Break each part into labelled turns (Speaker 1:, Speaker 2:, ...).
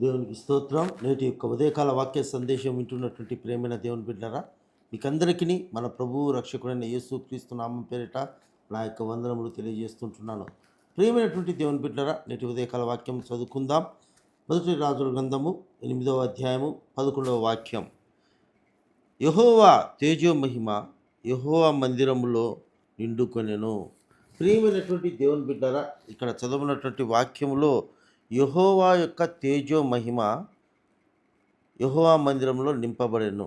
Speaker 1: దేవునికి స్తోత్రం. నేటి యొక్క ఉదయకాల వాక్య సందేశం వింటున్నటువంటి ప్రేమైన దేవుని బిడ్డలారా, మీకందరికీ మన ప్రభువు రక్షకుడైన యేసుక్రీస్తు నామం పేరిట నా యొక్క వందనములు తెలియజేస్తుంటున్నాను. ప్రియమైనటువంటి దేవుని బిడ్డలారా, నేటి ఉదయకాల వాక్యం చదువుకుందాం. మొదటి రాజుల గ్రంథము 8వ అధ్యాయము 11వ వాక్యం. యెహోవా తేజో మహిమ యెహోవా మందిరములో నిండుకొనెను. ప్రియమైనటువంటి దేవుని బిడ్డలారా, ఇక్కడ చదువున్నటువంటి వాక్యములో యెహోవా యొక్క తేజో మహిమ యెహోవా మందిరంలో నింపబడెను.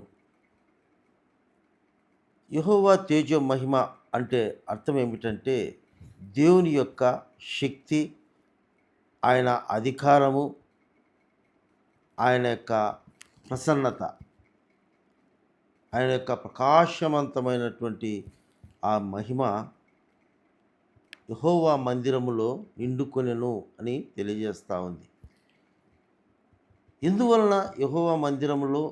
Speaker 1: యెహోవా తేజో మహిమ అంటే అర్థం ఏమిటంటే దేవుని యొక్క శక్తి, ఆయన అధికారము, ఆయన యొక్క ప్రసన్నత, ఆయన యొక్క ప్రకాశవంతమైనటువంటి ఆ మహిమ యెహోవా మందిరములో నిండుకొనెను అని తెలియజేస్తూ ఉంది. ఎందువలన యెహోవా మందిరములో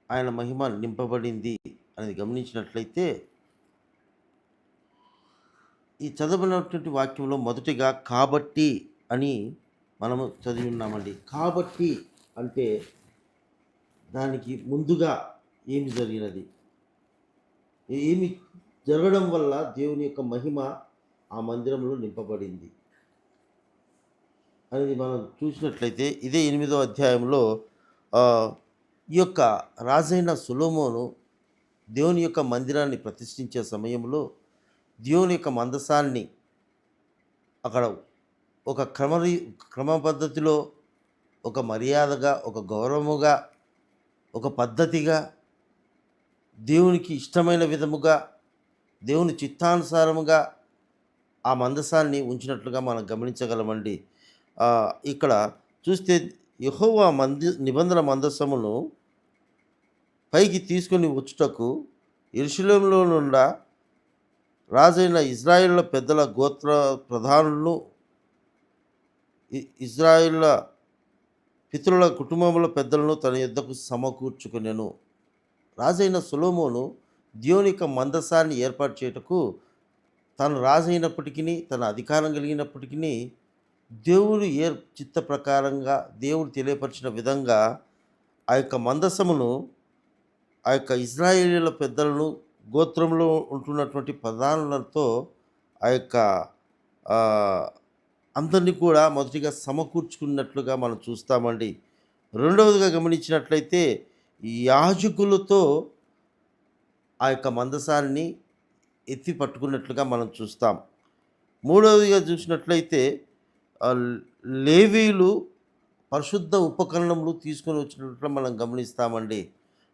Speaker 1: ఆయన మహిమ నింపబడింది అనేది గమనించినట్లయితే, ఈ చదవనటువంటి వాక్యంలో మొదటిగా కాబట్టి అని మనము చదివి ఉన్నామండి. కాబట్టి అంటే దానికి ముందుగా ఏమి జరిగినది, ఏమి జరగడం వల్ల దేవుని యొక్క మహిమ ఆ మందిరంలో నింపబడింది అనేది మనం చూసినట్లయితే, ఇదే 8వ అధ్యాయంలో ఈ యొక్క రాజైన సొలొమోను దేవుని యొక్క మందిరాన్ని ప్రతిష్ఠించే సమయంలో దేవుని యొక్క మందసాన్ని అక్కడ ఒక క్రమ పద్ధతిలో, ఒక మర్యాదగా, ఒక గౌరవముగా, ఒక పద్ధతిగా, దేవునికి ఇష్టమైన విధముగా, దేవుని చిత్తానుసారముగా ఆ మందసాన్ని ఉంచినట్లుగా మనం గమనించగలమండి. ఇక్కడ చూస్తే యెహోవా నిబంధన మందసమును పైకి తీసుకొని వచ్చుటకు యెరూషలేములో నుండా రాజైన ఇజ్రాయేళ్ల పెద్దల గోత్ర ప్రధానులను, ఇజ్రాయేళ్ల పితరుల కుటుంబముల పెద్దలను తన యొద్దకు సమకూర్చుకొనెను. రాజైన సొలొమోను దేవుని యొక్క మందసాన్ని ఏర్పాటు చేయుటకు తాను రాజైనప్పటికీ, తన అధికారం కలిగినప్పటికీ, దేవుడు చిత్త ప్రకారంగా, దేవుడు తెలియపరిచిన విధంగా ఆ యొక్క మందసమును ఆ యొక్క ఇజ్రాయేలీల పెద్దలను, గోత్రంలో ఉంటున్నటువంటి ప్రధానులతో ఆ యొక్క అందరినీ కూడా మొదటిగా సమకూర్చుకున్నట్లుగా మనం చూస్తామండి. రెండవదిగా గమనించినట్లయితే యాజకులతో ఆ యొక్క మందసాన్ని ఎత్తి పట్టుకున్నట్లుగా మనం చూస్తాం. మూడవదిగా చూసినట్లయితే లేవీయులు పరిశుద్ధ ఉపకరణములు తీసుకొని వచ్చినట్లు మనం గమనిస్తామండి.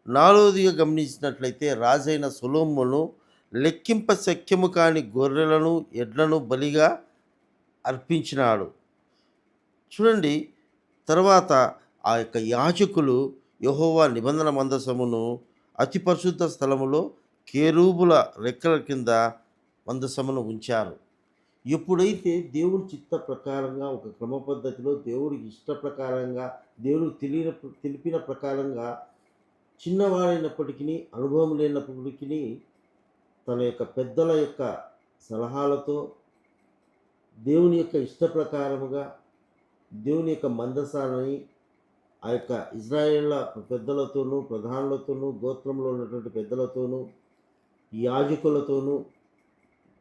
Speaker 1: నాలుగవదిగా గమనించినట్లయితే రాజైన సొలొమోను లెక్కింప శక్యము కాని గొర్రెలను, ఎడ్లను బలిగా అర్పించినాడు. చూడండి, తర్వాత ఆ యొక్క యాజకులు యెహోవా నిబంధన మందసమును అతి పరిశుద్ధ స్థలములో కేరూబుల రెక్కల కింద మందసమును ఉంచారు. ఎప్పుడైతే దేవుని చిత్త ప్రకారంగా, ఒక క్రమ పద్ధతిలో, దేవుడికి ఇష్ట ప్రకారంగా, దేవుడు తెలిపిన ప్రకారంగా, చిన్నవాడైనప్పటికీ, అనుభవం లేనప్పటికీ, తన యొక్క పెద్దల యొక్క సలహాలతో, దేవుని యొక్క ఇష్ట ప్రకారముగా దేవుని యొక్క మందసాన్ని ఆ యొక్క ఇజ్రాయేళ్ల పెద్దలతోనూ, ప్రధానులతోనూ, గోత్రంలో ఉన్నటువంటి పెద్దలతోనూ, యాజకులతోనూ,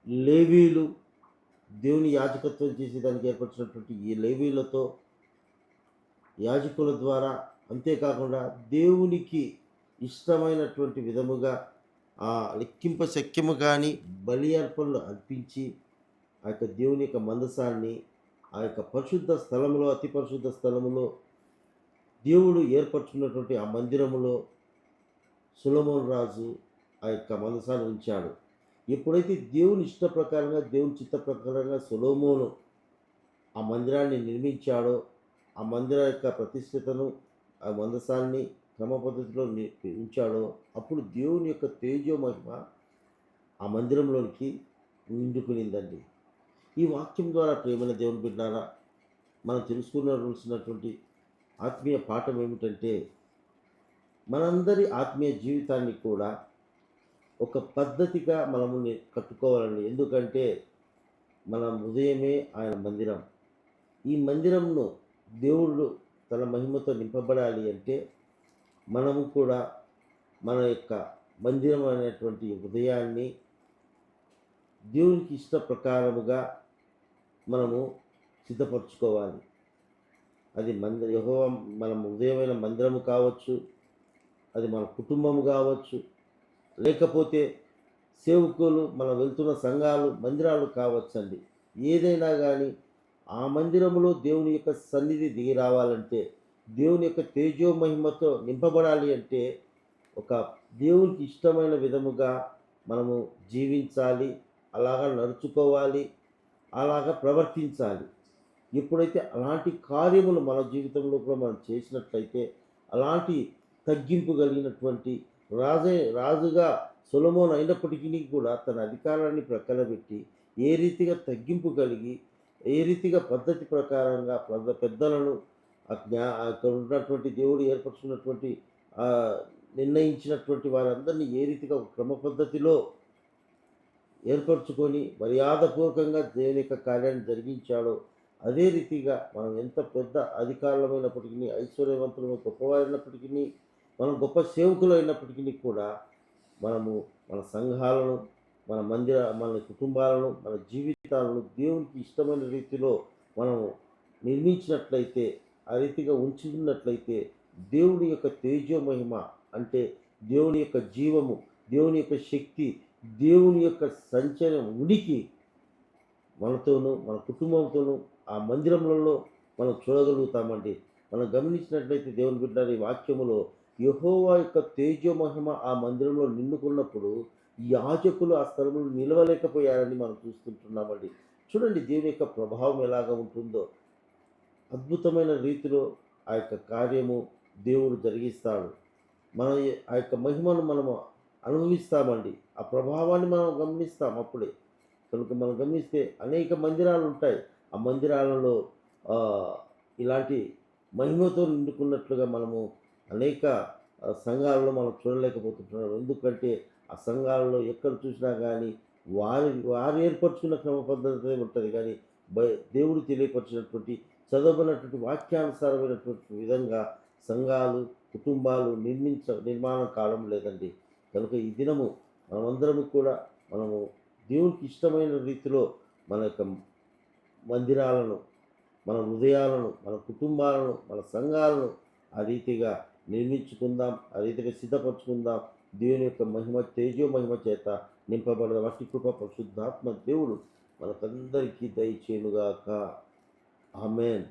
Speaker 1: లేవీలు దేవుని యాజకత్వం చేసేదానికి ఏర్పరిచినటువంటి ఈ లేవీలతో, యాజకుల ద్వారా, అంతేకాకుండా దేవునికి ఇష్టమైనటువంటి విధముగా ఆ లెక్కింప శక్యము కానీ బలి అర్పణలు అర్పించి ఆ యొక్క దేవుని యొక్క మందసాన్ని ఆ యొక్క పరిశుద్ధ స్థలములో, అతి పరిశుద్ధ స్థలములో, దేవుడు ఏర్పరచుకున్నటువంటి ఆ మందిరములో సొలొమోను రాజు ఆ యొక్క మందసాన్ని ఉంచాడు. ఎప్పుడైతే దేవుని ఇష్ట ప్రకారంగా, దేవుని చిత్త ప్రకారంగా సొలొమోను ఆ మందిరాన్ని నిర్మించాడో, ఆ మందిర యొక్క ప్రతిష్ఠతను, ఆ మందసాన్ని క్రమ పద్ధతిలో ఉంచాడో, అప్పుడు దేవుని యొక్క తేజో మహిమ ఆ మందిరంలోనికి నిండుకునిందండి. ఈ వాక్యం ద్వారా ప్రేమైన దేవుని బిడ్డలారా, మనం తెలుసుకోవాల్సినటువంటి ఆత్మీయ పాఠం ఏమిటంటే, మనందరి ఆత్మీయ జీవితాన్ని కూడా ఒక పద్ధతిగా మనము కట్టుకోవాలండి. ఎందుకంటే మన హృదయమే ఆయన మందిరం. ఈ మందిరంను దేవుడు తన మహిమతో నింపబడాలి అంటే మనము కూడా మన యొక్క మందిరం అనేటువంటి హృదయాన్ని దేవునికి ఇష్ట ప్రకారముగా మనము సిద్ధపరచుకోవాలి. అది యెహోవా మన హృదయమైన మందిరము కావచ్చు, అది మన కుటుంబం కావచ్చు, లేకపోతే సేవకులు మనం వెళ్తున్న సంఘాలు మందిరాలు కావచ్చండి. ఏదైనా కానీ ఆ మందిరంలో దేవుని యొక్క సన్నిధి దిగి రావాలంటే, దేవుని యొక్క తేజో మహిమతో నింపబడాలి అంటే ఒక దేవునికి ఇష్టమైన విధముగా మనము జీవించాలి, అలాగా నడుచుకోవాలి, అలాగా ప్రవర్తించాలి. ఎప్పుడైతే అలాంటి కార్యములు మన జీవితంలో కూడా మనం చేసినట్లయితే, అలాంటి తగ్గింపు కలిగినటువంటి రాజుగా సొలొమోను అయినప్పటికీ కూడా తన అధికారాన్ని ప్రక్కన పెట్టి ఏ రీతిగా తగ్గింపు కలిగి, ఏ రీతిగా పద్ధతి ప్రకారంగా పెద్దలను అక్కడ ఉన్నటువంటి దేవుడు ఏర్పరచుకున్నటువంటి నిర్ణయించినటువంటి వారందరినీ ఏ రీతిగా ఒక క్రమ పద్ధతిలో ఏర్పరచుకొని మర్యాదపూర్వకంగా దేవుని యొక్క కార్యాన్ని జరిగించాడో, అదే రీతిగా మనం ఎంత పెద్ద అధికారులమైనప్పటికీ, ఐశ్వర్యవంతులు గొప్పవారైనప్పటికీ, మనం గొప్ప సేవకులు అయినప్పటికీ కూడా మనము మన సంఘాలను, మన కుటుంబాలను, మన జీవితాలను దేవునికి ఇష్టమైన రీతిలో మనం నిర్మించినట్లయితే, ఆ రీతిగా ఉంచుకున్నట్లయితే దేవుని యొక్క తేజో మహిమ అంటే దేవుని యొక్క జీవము, దేవుని యొక్క శక్తి, దేవుని యొక్క సంచలనం ఉనికి మనతోనూ మన కుటుంబంతోనూ ఆ మందిరములలో మనం చూడగలుగుతామండి. మనం గమనించినట్లయితే దేవుని బిడ్డ ఈ వాక్యములో యెహోవా యొక్క తేజో మహిమ ఆ మందిరంలో నిండుకున్నప్పుడు యాజకులు ఆ స్థలంలో నిలవలేకపోయారని మనం చూస్తుంటున్నామండి. చూడండి దేవుని యొక్క ప్రభావం ఎలాగ ఉంటుందో. అద్భుతమైన రీతిలో ఆ యొక్క కార్యము దేవుడు జరిగిస్తాడు. మన ఆ యొక్క మహిమను మనము అనుభవిస్తామండి. ఆ ప్రభావాన్ని మనం గమనిస్తాం అప్పుడే. కనుక మనం గమనిస్తే అనేక మందిరాలు ఉంటాయి. ఆ మందిరాలలో ఇలాంటి మహిమతో నిండుకున్నట్లుగా మనము అనేక సంఘాలలో మనం చూడలేకపోతుంటున్నాం. ఎందుకంటే ఆ సంఘాలలో ఎక్కడ చూసినా కానీ వారు ఏర్పరచుకున్న క్రమ పద్ధతి ఉంటుంది కానీ దేవుడు తెలియపరిచినటువంటి చదవబడినటువంటి వాక్యానుసారమైనటువంటి విధంగా సంఘాలు, కుటుంబాలు నిర్మాణం కావడం లేదండి. కనుక ఈ దినము మనమందరము కూడా మనము దేవునికి ఇష్టమైన రీతిలో మన యొక్క మందిరాలను, మన హృదయాలను, మన కుటుంబాలను, మన సంఘాలను ఆ రీతిగా నిర్మించుకుందాం, ఆ రీతిగా సిద్ధపరచుకుందాం. దేవుని యొక్క మహిమ, తేజో మహిమ చేత నింపబడిన వట్టి కృప పరిశుద్ధాత్మ దేవుడు మనకందరికీ దయచేయునుగాక. ఆమేన్.